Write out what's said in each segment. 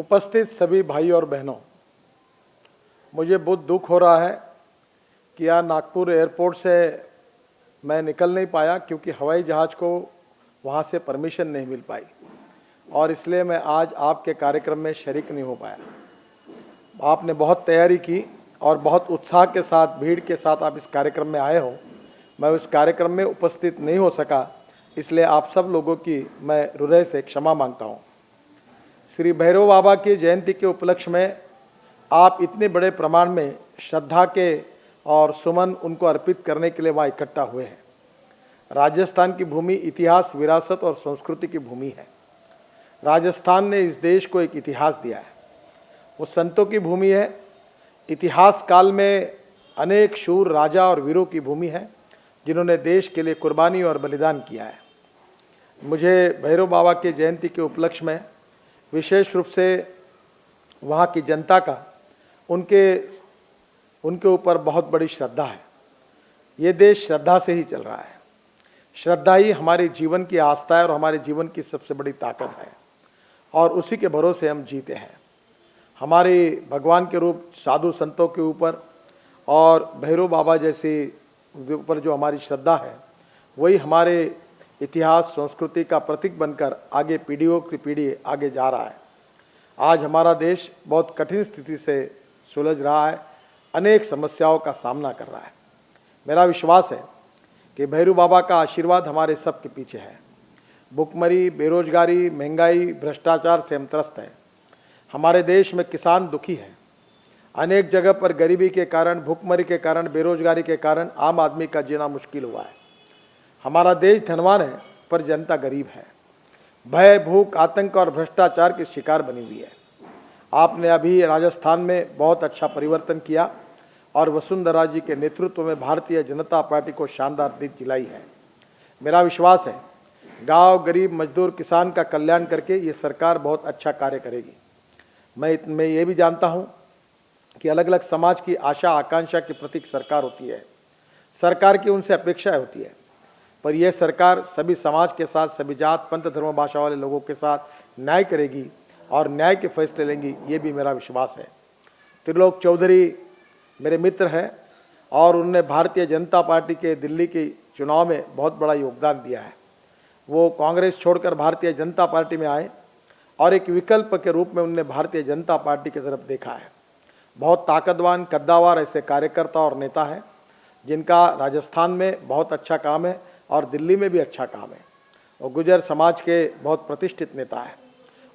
उपस्थित सभी भाई और बहनों, मुझे बहुत दुख हो रहा है कि यहाँ नागपुर एयरपोर्ट से मैं निकल नहीं पाया क्योंकि हवाई जहाज़ को वहाँ से परमिशन नहीं मिल पाई और इसलिए मैं आज आपके कार्यक्रम में शरीक नहीं हो पाया। आपने बहुत तैयारी की और बहुत उत्साह के साथ, भीड़ के साथ आप इस कार्यक्रम में आए हो। मैं उस कार्यक्रम में उपस्थित नहीं हो सका, इसलिए आप सब लोगों की मैं हृदय से क्षमा मांगता हूँ। श्री भैरव बाबा की जयंती के उपलक्ष्य में आप इतने बड़े प्रमाण में श्रद्धा के और सुमन उनको अर्पित करने के लिए वहाँ इकट्ठा हुए हैं। राजस्थान की भूमि इतिहास, विरासत और संस्कृति की भूमि है। राजस्थान ने इस देश को एक इतिहास दिया है। वो संतों की भूमि है। इतिहास काल में अनेक शूर राजा और वीरों की भूमि है जिन्होंने देश के लिए कुर्बानी और बलिदान किया है। मुझे भैरव बाबा के जयंती के उपलक्ष्य में विशेष रूप से वहाँ की जनता का उनके ऊपर बहुत बड़ी श्रद्धा है। ये देश श्रद्धा से ही चल रहा है। श्रद्धा ही हमारे जीवन की आस्था है और हमारे जीवन की सबसे बड़ी ताकत है और उसी के भरोसे हम जीते हैं। हमारे भगवान के रूप साधु संतों के ऊपर और भैरव बाबा जैसे ऊपर जो हमारी श्रद्धा है, वही हमारे इतिहास संस्कृति का प्रतीक बनकर आगे पीढ़ियों की पीढ़ी आगे जा रहा है। आज हमारा देश बहुत कठिन स्थिति से सुलझ रहा है, अनेक समस्याओं का सामना कर रहा है। मेरा विश्वास है कि भैरव बाबा का आशीर्वाद हमारे सब के पीछे है। भुखमरी, बेरोजगारी, महंगाई, भ्रष्टाचार से हम त्रस्त हैं। हमारे देश में किसान दुखी है। अनेक जगह पर गरीबी के कारण, भुखमरी के कारण, बेरोजगारी के कारण आम आदमी का जीना मुश्किल हुआ है। हमारा देश धनवान है पर जनता गरीब है। भय, भूख, आतंक और भ्रष्टाचार की शिकार बनी हुई है। आपने अभी राजस्थान में बहुत अच्छा परिवर्तन किया और वसुंधरा जी के नेतृत्व में भारतीय जनता पार्टी को शानदार जीत दिलाई है। मेरा विश्वास है गांव, गरीब, मजदूर, किसान का कल्याण करके ये सरकार बहुत अच्छा कार्य करेगी। मैं ये भी जानता हूँ कि अलग अलग समाज की आशा आकांक्षा के प्रतीक सरकार होती है। सरकार की उनसे अपेक्षाएं होती है, पर यह सरकार सभी समाज के साथ, सभी जात, पंथ, धर्म, भाषा वाले लोगों के साथ न्याय करेगी और न्याय के फैसले लेंगी, ये भी मेरा विश्वास है। त्रिलोक चौधरी मेरे मित्र हैं और उन्होंने भारतीय जनता पार्टी के दिल्ली के चुनाव में बहुत बड़ा योगदान दिया है। वो कांग्रेस छोड़कर भारतीय जनता पार्टी में आए और एक विकल्प के रूप में उन्होंने भारतीय जनता पार्टी की तरफ देखा है। बहुत ताकतवान, कद्दावर ऐसे कार्यकर्ता और नेता हैं जिनका राजस्थान में बहुत अच्छा काम है और दिल्ली में भी अच्छा काम है। और गुर्जर समाज के बहुत प्रतिष्ठित नेता है।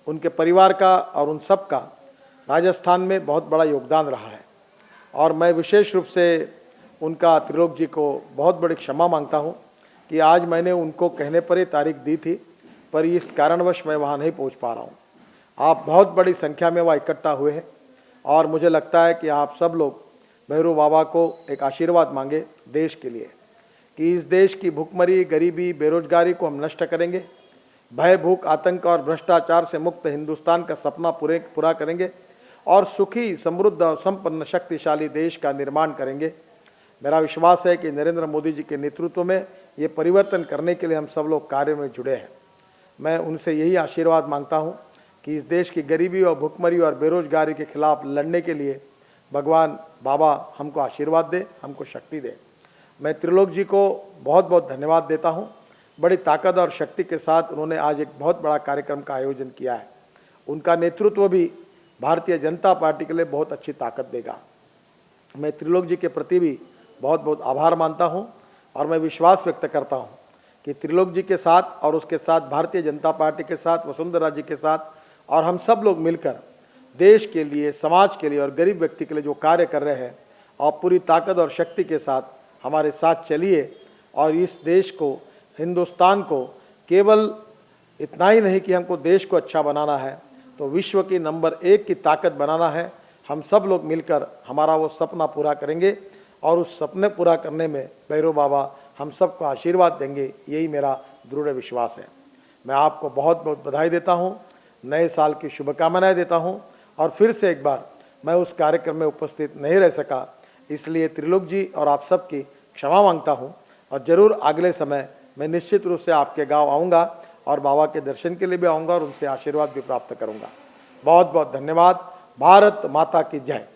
उनके परिवार का और उन सब का राजस्थान में बहुत बड़ा योगदान रहा है और मैं विशेष रूप से उनका, त्रिलोक जी को बहुत बड़ी क्षमा मांगता हूं कि आज मैंने उनको कहने पर ही तारीख दी थी, पर इस कारणवश मैं वहां नहीं पहुंच पा रहा हूं। आप बहुत बड़ी संख्या में वहाँ इकट्ठा हुए हैं और मुझे लगता है कि आप सब लोग भैरव बाबा को एक आशीर्वाद मांगे देश के लिए कि इस देश की भुखमरी, गरीबी, बेरोजगारी को हम नष्ट करेंगे। भय, भूख, आतंक और भ्रष्टाचार से मुक्त हिंदुस्तान का सपना पूरा करेंगे और सुखी, समृद्ध और संपन्न शक्तिशाली देश का निर्माण करेंगे। मेरा विश्वास है कि नरेंद्र मोदी जी के नेतृत्व में ये परिवर्तन करने के लिए हम सब लोग कार्य में जुड़े हैं। मैं उनसे यही आशीर्वाद मांगता हूँ कि इस देश की गरीबी और भुखमरी और बेरोजगारी के खिलाफ लड़ने के लिए भगवान बाबा हमको आशीर्वाद दे, हमको शक्ति दे। मैं त्रिलोक जी को बहुत बहुत धन्यवाद देता हूँ। बड़ी ताकत और शक्ति के साथ उन्होंने आज एक बहुत बड़ा कार्यक्रम का आयोजन किया है। उनका नेतृत्व भी भारतीय जनता पार्टी के लिए बहुत अच्छी ताकत देगा। मैं त्रिलोक जी के प्रति भी बहुत बहुत आभार मानता हूँ और मैं विश्वास व्यक्त करता हूँ कि त्रिलोक जी के साथ और उसके साथ भारतीय जनता पार्टी के साथ, वसुंधरा जी के साथ और हम सब लोग मिलकर देश के लिए, समाज के लिए और गरीब व्यक्ति के लिए जो कार्य कर रहे हैं और पूरी ताकत और शक्ति के साथ हमारे साथ चलिए और इस देश को, हिंदुस्तान को केवल इतना ही नहीं कि हमको देश को अच्छा बनाना है, तो विश्व की नंबर 1 की ताकत बनाना है। हम सब लोग मिलकर हमारा वो सपना पूरा करेंगे और उस सपने पूरा करने में भैरव बाबा हम सबको आशीर्वाद देंगे, यही मेरा दृढ़ विश्वास है। मैं आपको बहुत बहुत बधाई देता हूँ, नए साल की शुभकामनाएं देता हूँ और फिर से एक बार मैं उस कार्यक्रम में उपस्थित नहीं रह सका, इसलिए त्रिलोक जी और आप सबकी क्षमा मांगता हूँ और ज़रूर अगले समय मैं निश्चित रूप से आपके गांव आऊँगा और बाबा के दर्शन के लिए भी आऊँगा और उनसे आशीर्वाद भी प्राप्त करूँगा। बहुत बहुत धन्यवाद। भारत माता की जय।